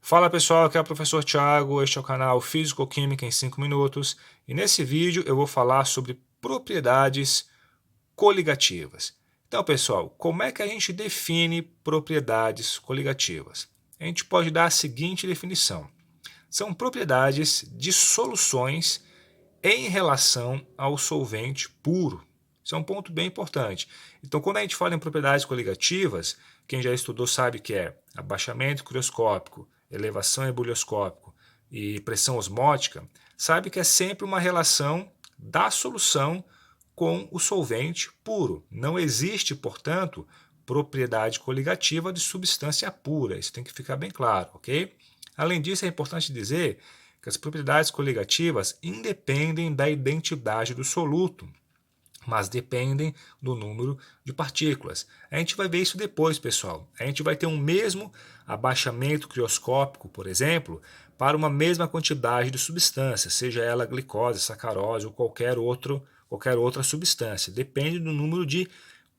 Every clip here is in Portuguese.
Fala pessoal, aqui é o professor Thiago, este é o canal Físico-Química em 5 minutos e nesse vídeo eu vou falar sobre propriedades coligativas. Então pessoal, como é que a gente define propriedades coligativas? A gente pode dar a seguinte definição: são propriedades de soluções em relação ao solvente puro. Isso é um ponto bem importante. Então, quando a gente fala em propriedades coligativas, quem já estudou sabe que é abaixamento crioscópico, elevação ebullioscópico e pressão osmótica, sabe que é sempre uma relação da solução com o solvente puro. Não existe, portanto, propriedade coligativa de substância pura. Isso tem que ficar bem claro, ok? Além disso, é importante dizer que as propriedades coligativas independem da identidade do soluto, mas dependem do número de partículas. A gente vai ver isso depois, pessoal. A gente vai ter um mesmo abaixamento crioscópico, por exemplo, para uma mesma quantidade de substância, seja ela glicose, sacarose ou qualquer outra substância. Depende do número de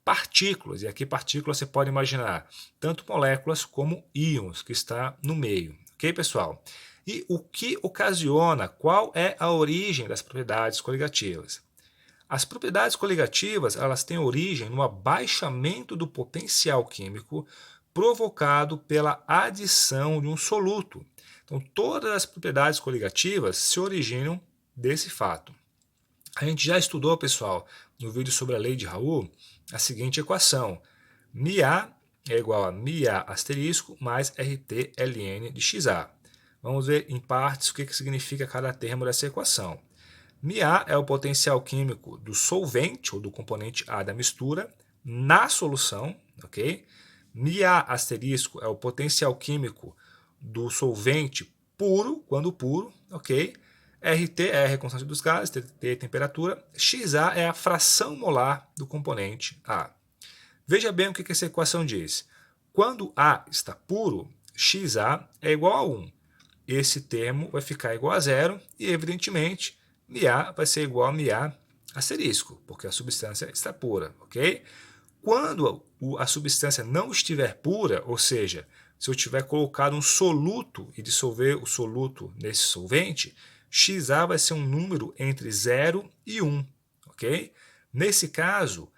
partículas. E aqui partículas você pode imaginar tanto moléculas como íons que está no meio. Ok, pessoal? E o que ocasiona, qual é a origem das propriedades coligativas? As propriedades coligativas elas têm origem no abaixamento do potencial químico provocado pela adição de um soluto. Então, todas as propriedades coligativas se originam desse fato. A gente já estudou, pessoal, no vídeo sobre a lei de Raoult, a seguinte equação: μA é igual a μA asterisco mais RT ln de XA. Vamos ver em partes o que significa cada termo dessa equação. μA é o potencial químico do solvente, ou do componente A da mistura, na solução, ok? μA asterisco é o potencial químico do solvente puro, quando puro, ok? RT é a constante dos gases, T é a temperatura, XA é a fração molar do componente A. Veja bem o que essa equação diz. Quando A está puro, XA é igual a 1. Esse termo vai ficar igual a zero e, evidentemente, μA vai ser igual a μA asterisco, porque a substância está pura, ok? Quando a substância não estiver pura, ou seja, se eu tiver colocado um soluto e dissolver o soluto nesse solvente, XA vai ser um número entre 0 e 1, ok? Nesse caso,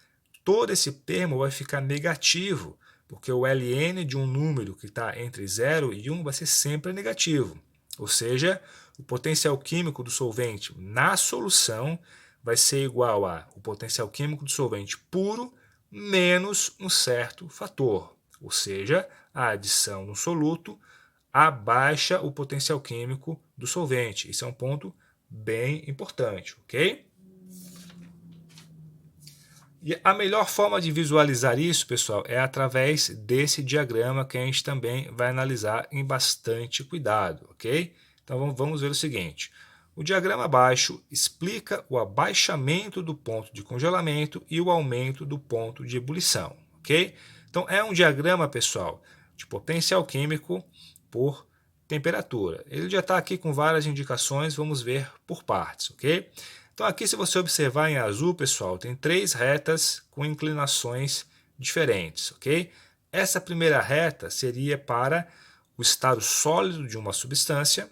todo esse termo vai ficar negativo, porque o ln de um número que está entre 0 e 1 vai ser sempre negativo. Ou seja, o potencial químico do solvente na solução vai ser igual ao potencial químico do solvente puro menos um certo fator. Ou seja, a adição no soluto abaixa o potencial químico do solvente. Isso é um ponto bem importante, ok? E a melhor forma de visualizar isso, pessoal, é através desse diagrama que a gente também vai analisar em bastante cuidado, ok? Então vamos ver o seguinte. O diagrama abaixo explica o abaixamento do ponto de congelamento e o aumento do ponto de ebulição, ok? Então é um diagrama, pessoal, de potencial químico por temperatura. Ele já está aqui com várias indicações, vamos ver por partes, ok? Então aqui, se você observar em azul, pessoal, tem 3 retas com inclinações diferentes, ok? Essa primeira reta seria para o estado sólido de uma substância,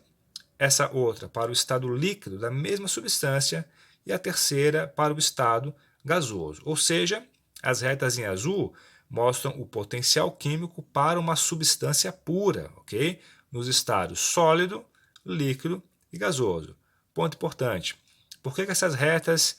essa outra para o estado líquido da mesma substância e a terceira para o estado gasoso. Ou seja, as retas em azul mostram o potencial químico para uma substância pura, ok? Nos estados sólido, líquido e gasoso. Ponto importante. Por que essas retas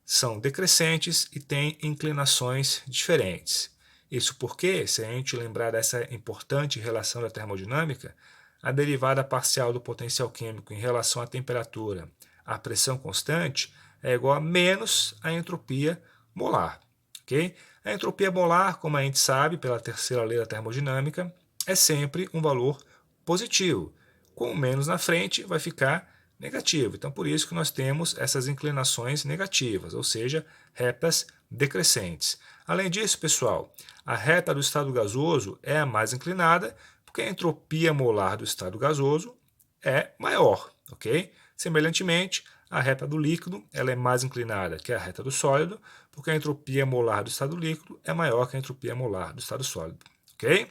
são decrescentes e têm inclinações diferentes? Isso porque, se a gente lembrar dessa importante relação da termodinâmica, a derivada parcial do potencial químico em relação à temperatura à pressão constante é igual a menos a entropia molar. Okay? A entropia molar, como a gente sabe pela terceira lei da termodinâmica, é sempre um valor positivo. Com menos na frente vai ficar negativo. Então, por isso que nós temos essas inclinações negativas, ou seja, retas decrescentes. Além disso, pessoal, a reta do estado gasoso é a mais inclinada, porque a entropia molar do estado gasoso é maior, ok? Semelhantemente, a reta do líquido ela é mais inclinada que a reta do sólido, porque a entropia molar do estado líquido é maior que a entropia molar do estado sólido, ok?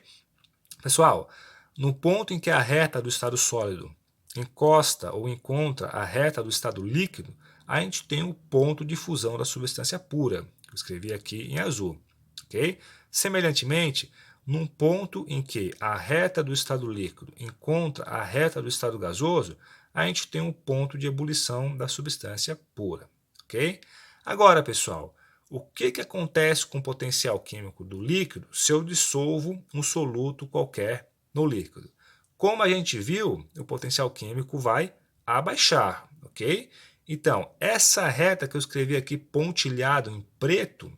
Pessoal, no ponto em que a reta do estado sólido encosta ou encontra a reta do estado líquido, a gente tem o ponto de fusão da substância pura, que eu escrevi aqui em azul. Okay? Semelhantemente, num ponto em que a reta do estado líquido encontra a reta do estado gasoso, a gente tem um ponto de ebulição da substância pura. Okay? Agora, pessoal, o que acontece com o potencial químico do líquido se eu dissolvo um soluto qualquer no líquido? Como a gente viu, o potencial químico vai abaixar, ok? Então, essa reta que eu escrevi aqui pontilhado em preto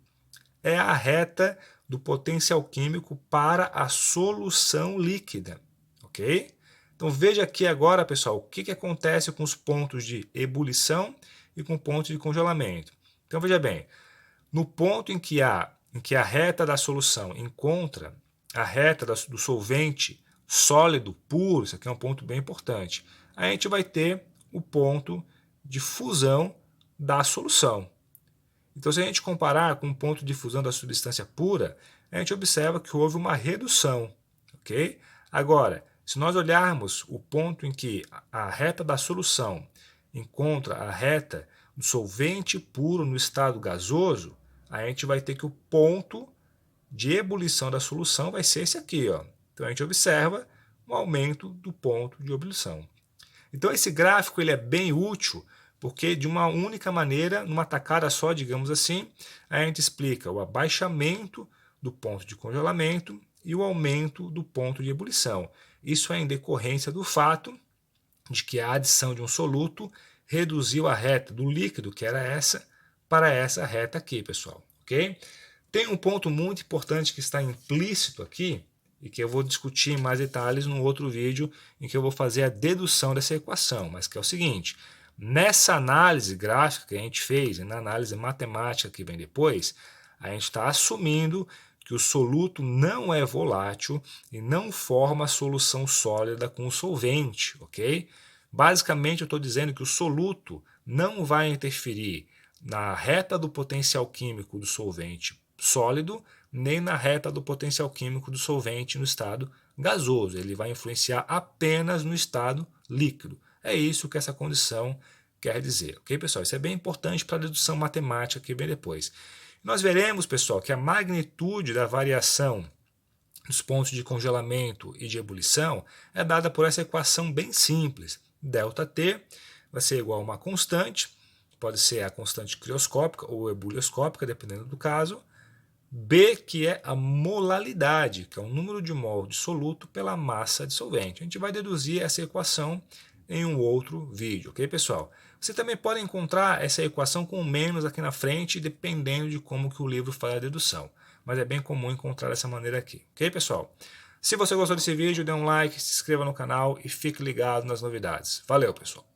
é a reta do potencial químico para a solução líquida, ok? Então veja aqui agora, pessoal, o que acontece com os pontos de ebulição e com pontos de congelamento. Então veja bem, no ponto em que a reta da solução encontra a reta do solvente sólido puro, isso aqui é um ponto bem importante, a gente vai ter o ponto de fusão da solução. Então, se a gente comparar com o ponto de fusão da substância pura, a gente observa que houve uma redução, ok? Agora, se nós olharmos o ponto em que a reta da solução encontra a reta do solvente puro no estado gasoso, a gente vai ter que o ponto de ebulição da solução vai ser esse aqui, ó. Então a gente observa um aumento do ponto de ebulição. Então esse gráfico ele é bem útil porque de uma única maneira, numa tacada só, digamos assim, a gente explica o abaixamento do ponto de congelamento e o aumento do ponto de ebulição. Isso é em decorrência do fato de que a adição de um soluto reduziu a reta do líquido, que era essa, para essa reta aqui, pessoal. Ok? Tem um ponto muito importante que está implícito aqui, e que eu vou discutir em mais detalhes num outro vídeo em que eu vou fazer a dedução dessa equação, mas que é o seguinte: nessa análise gráfica que a gente fez, e na análise matemática que vem depois, a gente está assumindo que o soluto não é volátil e não forma solução sólida com o solvente, ok? Basicamente eu estou dizendo que o soluto não vai interferir na reta do potencial químico do solvente sólido, nem na reta do potencial químico do solvente no estado gasoso. Ele vai influenciar apenas no estado líquido. É isso que essa condição quer dizer, ok, pessoal? Isso é bem importante para a dedução matemática que vem depois. Nós veremos, pessoal, que a magnitude da variação dos pontos de congelamento e de ebulição é dada por essa equação bem simples. ΔT vai ser igual a uma constante, pode ser a constante crioscópica ou ebulioscópica, dependendo do caso. B, que é a molalidade, que é o número de mol de soluto pela massa de solvente. A gente vai deduzir essa equação em um outro vídeo, ok, pessoal? Você também pode encontrar essa equação com menos aqui na frente, dependendo de como que o livro faz a dedução. Mas é bem comum encontrar dessa maneira aqui, ok, pessoal? Se você gostou desse vídeo, dê um like, se inscreva no canal e fique ligado nas novidades. Valeu, pessoal!